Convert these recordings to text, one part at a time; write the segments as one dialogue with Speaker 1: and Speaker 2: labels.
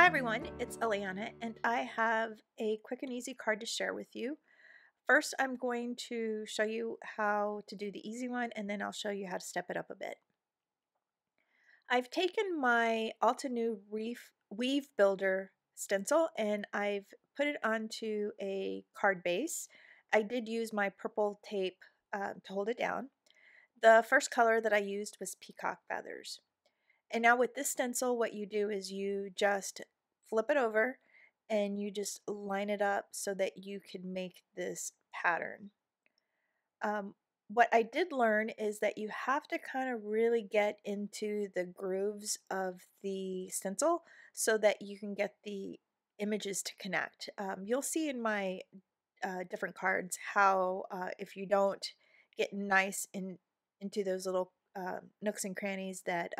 Speaker 1: Hi everyone, it's Eliana and I have a quick and easy card to share with you. First, I'm going to show you how to do the easy one and then I'll show you how to step it up a bit. I've taken my Altenew Weave Builder stencil and I've put it onto a card base. I did use my purple tape to hold it down. The first color that I used was Peacock Feathers. And now with this stencil, what you do is you just flip it over and you just line it up so that you can make this pattern. What I did learn is that you have to kind of really get into the grooves of the stencil so that you can get the images to connect. You'll see in my different cards how if you don't get nice into those little nooks and crannies that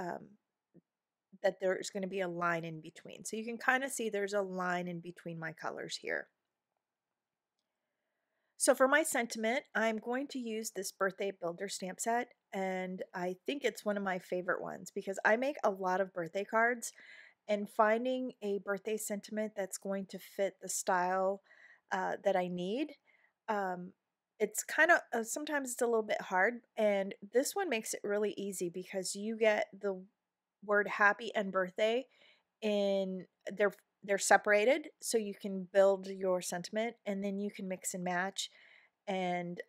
Speaker 1: there's going to be a line in between. So you can kind of see there's a line in between my colors here. So for my sentiment, I'm going to use this birthday builder stamp set, and I think it's one of my favorite ones because I make a lot of birthday cards, and finding a birthday sentiment that's going to fit the style that I need, it's kind of sometimes it's a little bit hard, and this one makes it really easy because you get the word happy and birthday in they're separated so you can build your sentiment and then you can mix and match and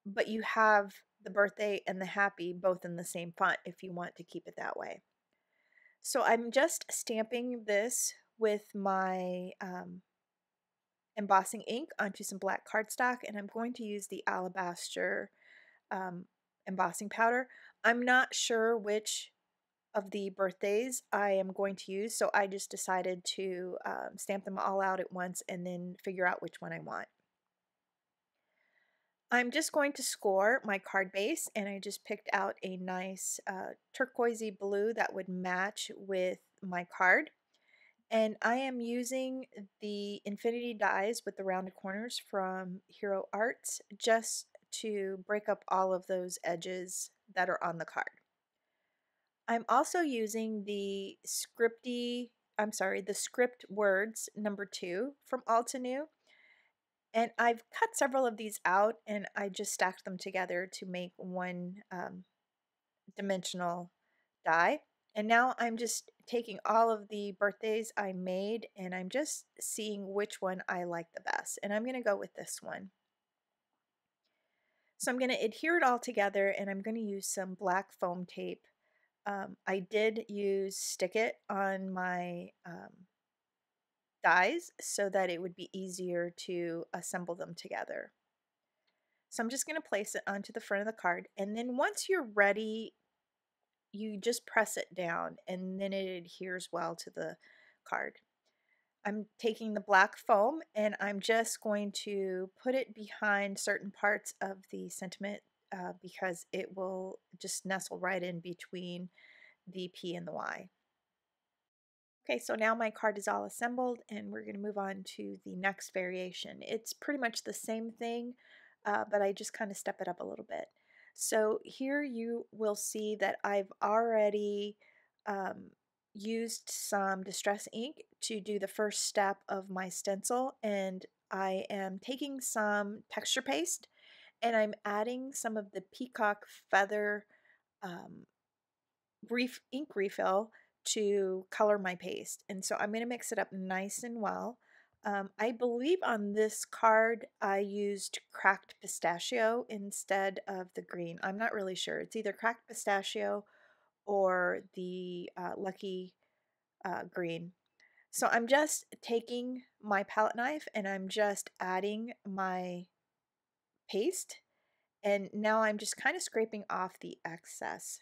Speaker 1: but you have the birthday and the happy both in the same font if you want to keep it that way. So I'm just stamping this with my embossing ink onto some black cardstock, and I'm going to use the alabaster embossing powder. I'm not sure which of the birthdays I am going to use, so I just decided to stamp them all out at once and then figure out which one I want. I'm just going to score my card base, and I just picked out a nice turquoisey blue that would match with my card. And I am using the infinity dies with the rounded corners from Hero Arts just to break up all of those edges that are on the card. I'm also using the Script Words #2 from Altenew. And I've cut several of these out and I just stacked them together to make one dimensional die. And now I'm just taking all of the birthdays I made and I'm just seeing which one I like the best. And I'm going to go with this one. So I'm going to adhere it all together and I'm going to use some black foam tape. I did use Stick It on my dies so that it would be easier to assemble them together. So I'm just going to place it onto the front of the card, and then once you're ready, you just press it down and then it adheres well to the card. I'm taking the black foam and I'm just going to put it behind certain parts of the sentiment because it will just nestle right in between the P and the Y. Okay, so now my card is all assembled and we're going to move on to the next variation. It's pretty much the same thing, but I just kind of step it up a little bit. So here you will see that I've already used some distress ink to do the first step of my stencil, and I am taking some texture paste and I'm adding some of the Peacock feather ink refill to color my paste. And so I'm going to mix it up nice and well. I believe on this card I used cracked pistachio instead of the green. I'm not really sure. It's either cracked pistachio or the lucky green. So I'm just taking my palette knife and I'm just adding my paste, and now I'm just kind of scraping off the excess.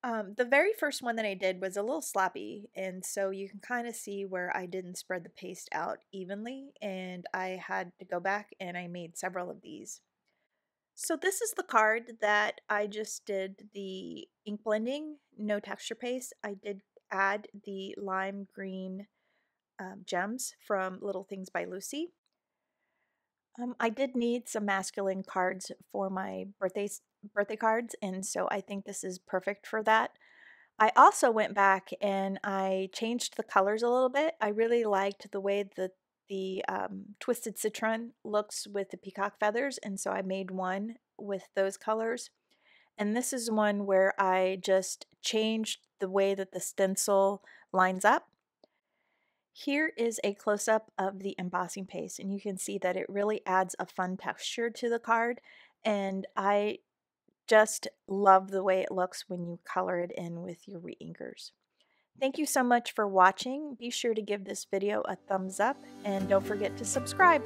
Speaker 1: The very first one that I did was a little sloppy, and so you can kind of see where I didn't spread the paste out evenly, and I had to go back and I made several of these. So this is the card that I just did the ink blending, no texture paste. I did add the lime green gems from Little Things by Lucy. I did need some masculine cards for my birthday cards, and so I think this is perfect for that. I also went back and I changed the colors a little bit. I really liked the way that the twisted citron looks with the peacock feathers, and so I made one with those colors. And this is one where I just changed the way that the stencil lines up. Here is a close-up of the embossing paste, and you can see that it really adds a fun texture to the card, and I just love the way it looks when you color it in with your reinkers. Thank you so much for watching. Be sure to give this video a thumbs up and don't forget to subscribe.